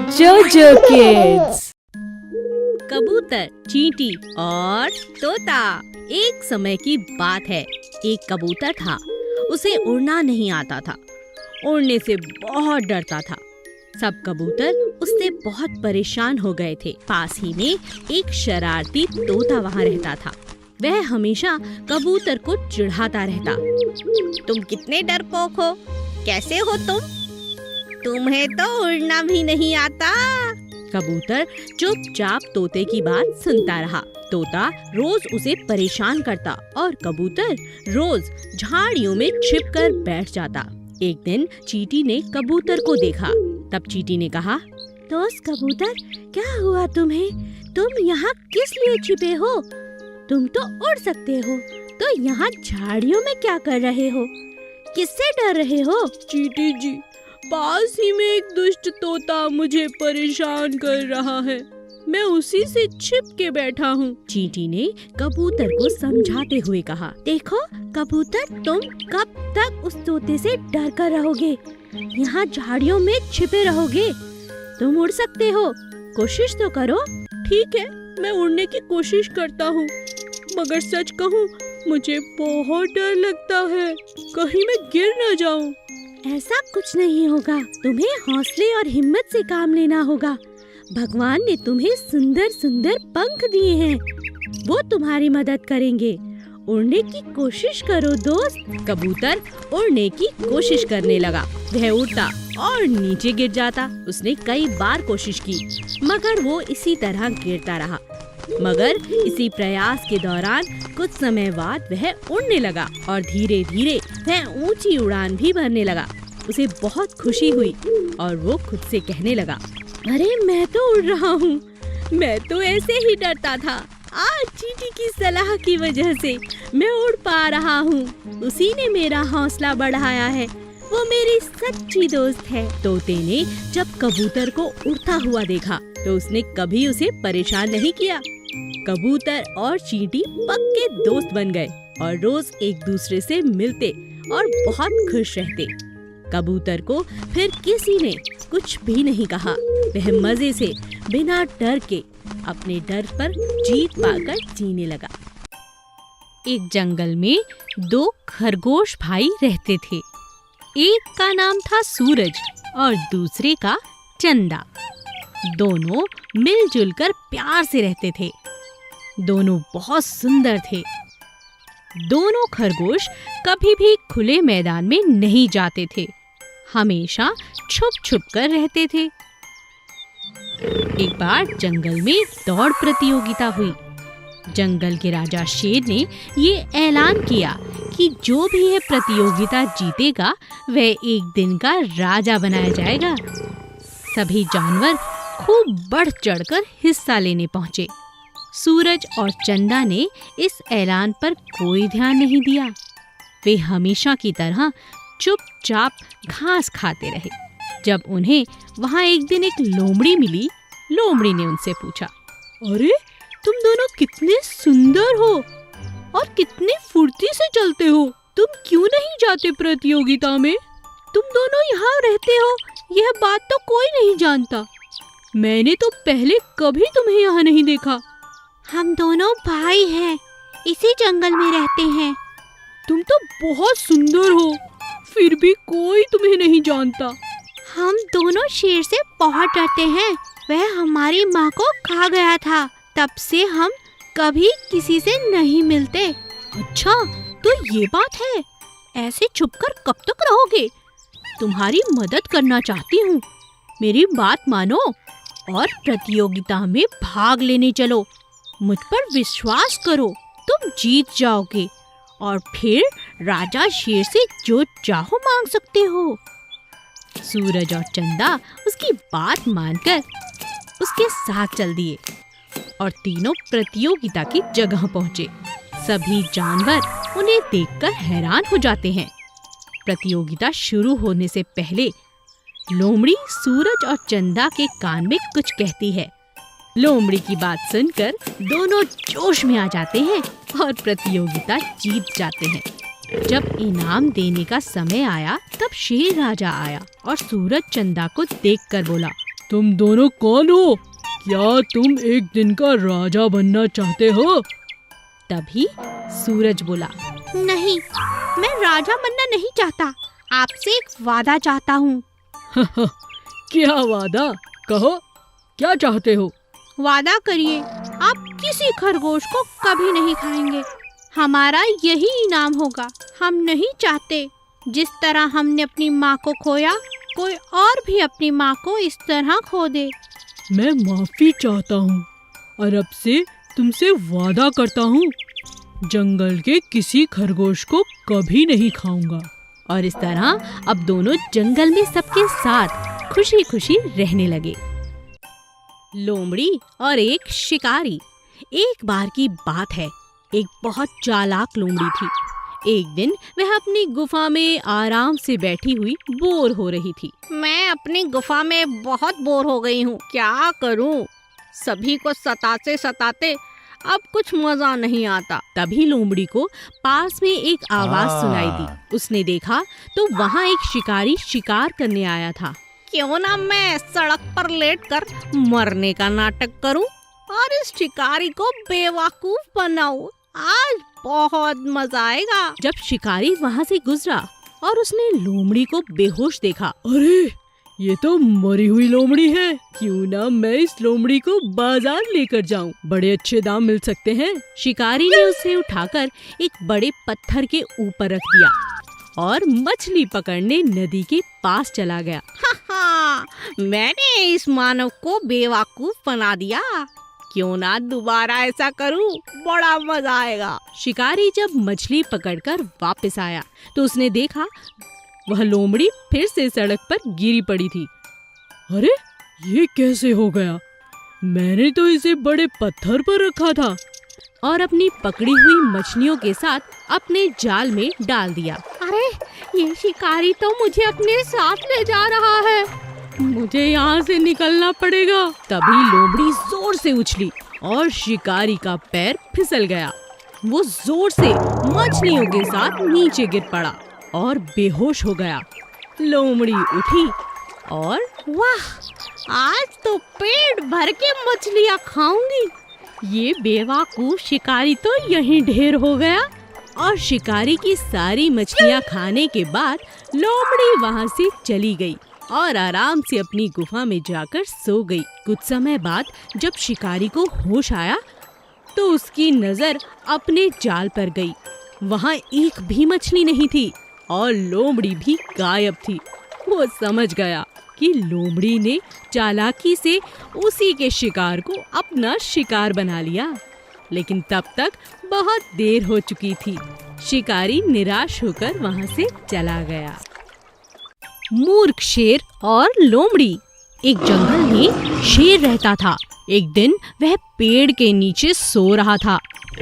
जोजो किड्स। कबूतर, चींटी और तोता। एक समय की बात है, एक कबूतर था। उसे उड़ना नहीं आता था, उड़ने से बहुत डरता था। सब कबूतर उससे बहुत परेशान हो गए थे। पास ही में एक शरारती तोता वहाँ रहता था। वह हमेशा कबूतर को चिढ़ाता रहता। तुम कितने डरपोक हो, कैसे हो तुम्हें तो उड़ना भी नहीं आता। कबूतर चुपचाप तोते की बात सुनता रहा। तोता रोज उसे परेशान करता और कबूतर रोज झाड़ियों में छिपकर बैठ जाता। एक दिन चींटी ने कबूतर को देखा। तब चींटी ने कहा, दोस्त कबूतर, क्या हुआ तुम्हें? तुम यहाँ किस लिए छिपे हो? तुम तो उड़ सकते हो, तो यहाँ झाड़ियों में क्या कर रहे हो? किससे डर रहे हो? चींटी जी, पास ही में एक दुष्ट तोता मुझे परेशान कर रहा है, मैं उसी से छिप के बैठा हूँ। चींटी ने कबूतर को समझाते हुए कहा, देखो कबूतर, तुम कब तक उस तोते से डर कर रहोगे? यहाँ झाड़ियों में छिपे रहोगे? तुम उड़ सकते हो, कोशिश तो करो। ठीक है, मैं उड़ने की कोशिश करता हूँ, मगर सच कहूँ मुझे बहुत डर लगता है, कहीं मैं गिर न जाऊँ। ऐसा कुछ नहीं होगा, तुम्हें हौसले और हिम्मत से काम लेना होगा। भगवान ने तुम्हें सुंदर सुंदर पंख दिए हैं, वो तुम्हारी मदद करेंगे। उड़ने की कोशिश करो दोस्त। कबूतर उड़ने की कोशिश करने लगा। वह उड़ता और नीचे गिर जाता। उसने कई बार कोशिश की, मगर वो इसी तरह गिरता रहा। मगर इसी प्रयास के दौरान कुछ समय बाद वह उड़ने लगा और धीरे धीरे वह ऊंची उड़ान भी भरने लगा। उसे बहुत खुशी हुई और वो खुद से कहने लगा, अरे मैं तो उड़ रहा हूँ, मैं तो ऐसे ही डरता था। आज चींटी की सलाह की वजह से मैं उड़ पा रहा हूँ। उसी ने मेरा हौसला बढ़ाया है, वो मेरी सच्ची दोस्त है। तोते ने जब कबूतर को उड़ता हुआ देखा तो उसने कभी उसे परेशान नहीं किया। कबूतर और चींटी पक्के दोस्त बन गए और रोज एक दूसरे से मिलते और बहुत खुश रहते। कबूतर को फिर किसी ने कुछ भी नहीं कहा। वह मजे से बिना डर के अपने डर पर जीत पाकर जीने लगा। एक जंगल में दो खरगोश भाई रहते थे। एक का नाम था सूरज और दूसरे का चंदा। दोनों मिलजुल कर प्यार से रहते थे। दोनों बहुत सुंदर थे। दोनों खरगोश कभी भी खुले मैदान में नहीं जाते थे, हमेशा छुप छुप कर रहते थे। एक बार जंगल में दौड़ प्रतियोगिता हुई। जंगल के राजा शेर ने ये ऐलान किया कि जो भी यह प्रतियोगिता जीतेगा वह एक दिन का राजा बनाया जाएगा। सभी जानवर खूब बढ़ चढ़कर हिस्सा लेने पहुंचे। सूरज और चंदा ने इस ऐलान पर कोई ध्यान नहीं दिया। वे हमेशा की तरह चुपचाप घास खाते रहे। जब उन्हें वहाँ एक दिन एक लोमड़ी मिली, लोमड़ी ने उनसे पूछा, अरे तुम दोनों कितने सुंदर हो और कितनी फुर्ती से चलते हो, तुम क्यों नहीं जाते प्रतियोगिता में? तुम दोनों यहाँ रहते हो यह बात तो कोई नहीं जानता, मैंने तो पहले कभी तुम्हें यहाँ नहीं देखा। हम दोनों भाई हैं, इसी जंगल में रहते हैं। तुम तो बहुत सुंदर हो, फिर भी कोई तुम्हें नहीं जानता। हम दोनों शेर से बहुत डरते हैं, वह हमारी माँ को खा गया था, तब से हम कभी किसी से नहीं मिलते। अच्छा, तो ये बात है, ऐसे छुपकर कब तक रहोगे? तुम्हारी मदद करना चाहती हूँ, मेरी बात मानो और प्रतियोगिता में भाग लेने चलो। मुझ पर विश्वास करो, तुम जीत जाओगे और फिर राजा शेर से जो चाहो मांग सकते हो। सूरज और चंदा उसकी बात मानकर उसके साथ चल दिए और तीनों प्रतियोगिता की जगह पहुंचे। सभी जानवर उन्हें देखकर हैरान हो जाते हैं। प्रतियोगिता शुरू होने से पहले लोमड़ी सूरज और चंदा के कान में कुछ कहती है। लोमड़ी की बात सुनकर दोनों जोश में आ जाते हैं और प्रतियोगिता जीत जाते हैं। जब इनाम देने का समय आया तब शेर राजा आया और सूरज चंदा को देखकर बोला, तुम दोनों कौन हो? क्या तुम एक दिन का राजा बनना चाहते हो? तभी सूरज बोला, नहीं, मैं राजा बनना नहीं चाहता, आपसे एक वादा चाहता हूँ। क्या वादा? कहो, क्या चाहते हो? वादा करिए, आप किसी खरगोश को कभी नहीं खाएंगे। हमारा यही इनाम होगा। हम नहीं चाहते जिस तरह हमने अपनी माँ को खोया, कोई और भी अपनी माँ को इस तरह खो दे। मैं माफी चाहता हूँ और अब से तुमसे वादा करता हूँ, जंगल के किसी खरगोश को कभी नहीं खाऊंगा। और इस तरह अब दोनों जंगल में सबके साथ खुशी खुशी रहने लगे। लोमड़ी और एक शिकारी। एक बार की बात है, एक बहुत चालाक लोमड़ी थी। एक दिन वह अपनी गुफा में आराम से बैठी हुई बोर हो रही थी। मैं अपनी गुफा में बहुत बोर हो गई हूँ, क्या करूँ? सभी को सताते सताते अब कुछ मजा नहीं आता। तभी लोमड़ी को पास में एक आवाज सुनाई दी। उसने देखा तो वहाँ एक शिकारी शिकार करने आया था। क्यों ना मैं सड़क पर लेटकर मरने का नाटक करूं और इस शिकारी को बेवकूफ बनाऊं। आज बहुत मजा आएगा। जब शिकारी वहाँ से गुजरा और उसने लोमड़ी को बेहोश देखा। अरे, ये तो मरी हुई लोमड़ी है। क्यों ना मैं इस लोमड़ी को बाजार लेकर जाऊं, बड़े अच्छे दाम मिल सकते हैं। शिकारी ने उसे उठाकर एक बड़े पत्थर के ऊपर रख दिया और मछली पकड़ने नदी के पास चला गया। हाँ, मैंने इस मानव को बेवकूफ बना दिया। क्यों ना दोबारा ऐसा करूं, बड़ा मजा आएगा। शिकारी जब मछली पकड़कर वापस आया तो उसने देखा वह लोमड़ी फिर से सड़क पर गिरी पड़ी थी। अरे, ये कैसे हो गया? मैंने तो इसे बड़े पत्थर पर रखा था। और अपनी पकड़ी हुई मछलियों के साथ अपने जाल में डाल दिया। अरे, ये शिकारी तो मुझे अपने साथ ले जा रहा है। मुझे यहाँ से निकलना पड़ेगा। तभी लोमड़ी जोर से उछली और शिकारी का पैर फिसल गया। वो जोर से मछलियों के साथ नीचे गिर पड़ा और बेहोश हो गया। लोमड़ी उठी और वाह, आज तो पेट भर के मछलियाँ खाऊंगी। ये बेवकूफ शिकारी तो यहीं ढेर हो गया। और शिकारी की सारी मछलियाँ खाने के बाद लोमड़ी वहाँ से चली गई और आराम से अपनी गुफा में जाकर सो गई। कुछ समय बाद जब शिकारी को होश आया तो उसकी नजर अपने जाल पर गई। वहाँ एक भी मछली नहीं थी और लोमड़ी भी गायब थी। वो समझ गया कि लोमड़ी ने चालाकी से उसी के शिकार को अपना शिकार बना लिया। लेकिन तब तक बहुत देर हो चुकी थी। शिकारी निराश होकर वहाँ से चला गया। मूर्ख शेर और लोमड़ी। एक जंगल में शेर रहता था। एक दिन वह पेड़ के नीचे सो रहा था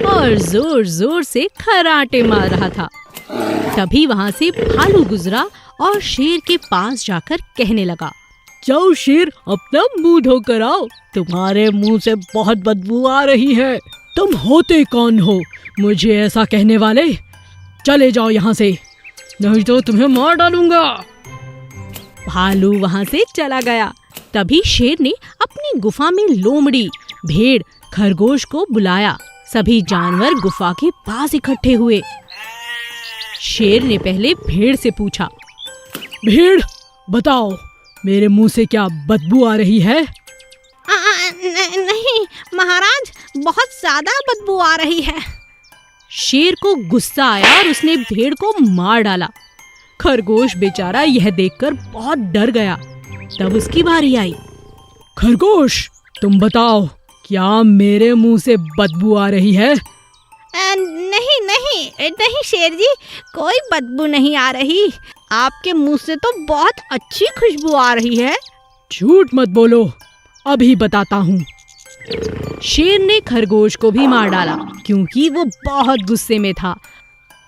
और जोर जोर से खर्राटे मार रहा था। तभी वहाँ से भालू गुजरा और शेर के पास जाकर कहने लगा, जाओ शेर, अपना मुंह धोकर आओ। तुम्हारे मुंह से बहुत बदबू आ रही है। तुम होते कौन हो मुझे ऐसा कहने वाले? चले जाओ यहाँ से, नहीं तो तुम्हें मार डालूंगा। भालू वहाँ से चला गया। तभी शेर ने अपनी गुफा में लोमड़ी, भेड़, खरगोश को बुलाया। सभी जानवर गुफा के पास इकट्ठे हुए। शेर ने पहले भेड़ से पूछा, भेड़, बताओ मेरे मुंह से क्या बदबू आ रही है? नहीं महाराज, बहुत ज्यादा बदबू आ रही है। शेर को गुस्सा आया और उसने भेड़ को मार डाला। खरगोश बेचारा यह देखकर बहुत डर गया। तब उसकी बारी आई। खरगोश, तुम बताओ, क्या मेरे मुंह से बदबू आ रही है? नहीं नहीं नहीं शेर जी, कोई बदबू नहीं आ रही। आपके मुंह से तो बहुत अच्छी खुशबू आ रही है। झूठ मत बोलो, अभी बताता हूँ। शेर ने खरगोश को भी मार डाला क्योंकि वो बहुत गुस्से में था।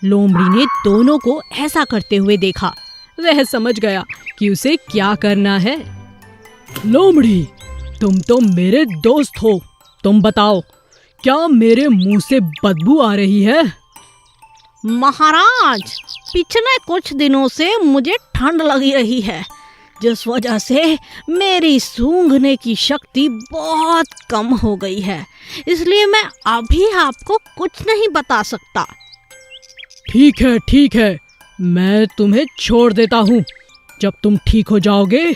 लोमड़ी ने दोनों को ऐसा करते हुए देखा। वह समझ गया कि उसे क्या करना है। लोमड़ी, तुम तो मेरे दोस्त हो। तुम बताओ, क्या मेरे मुंह से बदबू आ रही है? महाराज, पिछले कुछ दिनों से मुझे ठंड लगी रही है। जिस वजह से मेरी सूंघने की शक्ति बहुत कम हो गई है, इसलिए मैं अभी आपको कुछ नहीं बता सकता। ठीक है, मैं तुम्हें छोड़ देता हूँ। जब तुम ठीक हो जाओगे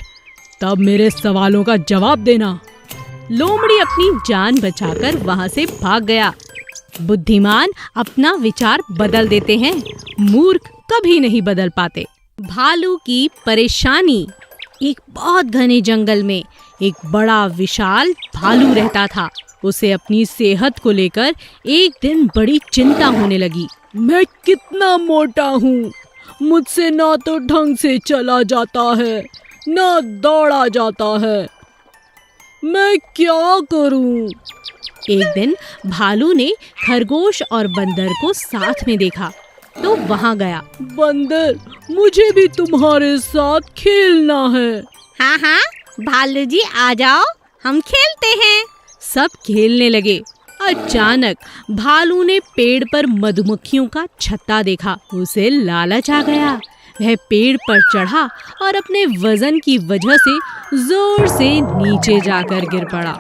तब मेरे सवालों का जवाब देना। लोमड़ी अपनी जान बचाकर वहां से भाग गया। बुद्धिमान अपना विचार बदल देते हैं, मूर्ख कभी नहीं बदल पाते। भालू की परेशानी। एक बहुत घने जंगल में एक बड़ा विशाल भालू रहता था। उसे अपनी सेहत को लेकर एक दिन बड़ी चिंता होने लगी। मैं कितना मोटा हूँ, मुझसे ना तो ढंग से चला जाता है, ना दौड़ा जाता है। मैं क्या करूँ? एक दिन भालू ने खरगोश और बंदर को साथ में देखा तो वहां गया। बंदर, मुझे भी तुम्हारे साथ खेलना है। हाँ हाँ भालू जी, आ जाओ, हम खेलते हैं। सब खेलने लगे। अचानक भालू ने पेड़ पर मधुमक्खियों का छत्ता देखा। उसे लालच आ गया। वह पेड़ पर चढ़ा और अपने वजन की वजह से जोर से नीचे जाकर गिर पड़ा।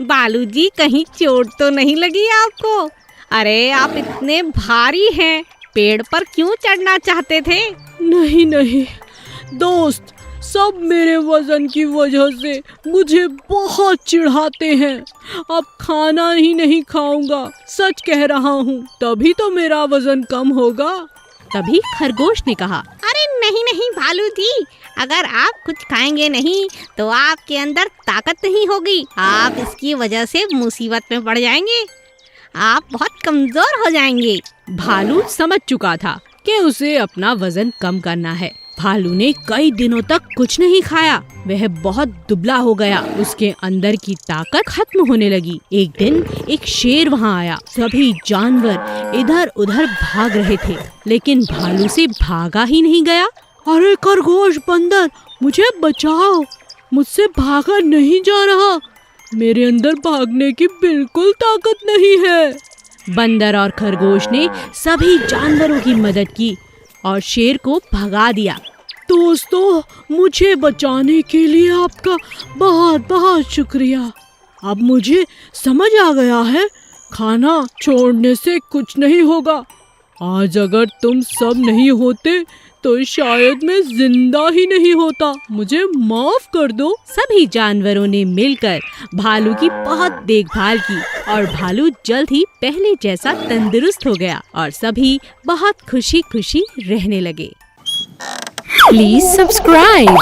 भालू जी, कहीं चोट तो नहीं लगी आपको? अरे आप इतने भारी हैं, पेड़ पर क्यों चढ़ना चाहते थे? नहीं दोस्त, सब मेरे वजन की वजह से मुझे बहुत चिढ़ाते हैं। अब खाना ही नहीं खाऊंगा, सच कह रहा हूँ, तभी तो मेरा वजन कम होगा। तभी खरगोश ने कहा, अरे नहीं भालू जी, अगर आप कुछ खाएंगे नहीं तो आपके अंदर ताकत नहीं होगी। आप इसकी वजह से मुसीबत में पड़ जाएंगे, आप बहुत कमजोर हो जाएंगे। भालू समझ चुका था कि उसे अपना वजन कम करना है। भालू ने कई दिनों तक कुछ नहीं खाया। वह बहुत दुबला हो गया। उसके अंदर की ताकत खत्म होने लगी। एक दिन एक शेर वहां आया। सभी जानवर इधर उधर भाग रहे थे, लेकिन भालू से भागा ही नहीं गया। अरे खरगोश, बंदर, मुझे बचाओ, मुझसे भागा नहीं जा रहा। मेरे अंदर भागने की बिल्कुल ताकत नहीं है। बंदर और खरगोश ने सभी जानवरों की मदद की और शेर को भगा दिया। दोस्तों, मुझे बचाने के लिए आपका बहुत बहुत शुक्रिया। अब मुझे समझ आ गया है, खाना छोड़ने से कुछ नहीं होगा। आज अगर तुम सब नहीं होते तो शायद मैं जिंदा ही नहीं होता। मुझे माफ कर दो। सभी जानवरों ने मिलकर भालू की बहुत देखभाल की और भालू जल्द ही पहले जैसा तंदुरुस्त हो गया और सभी बहुत खुशी खुशी रहने लगे। Please subscribe.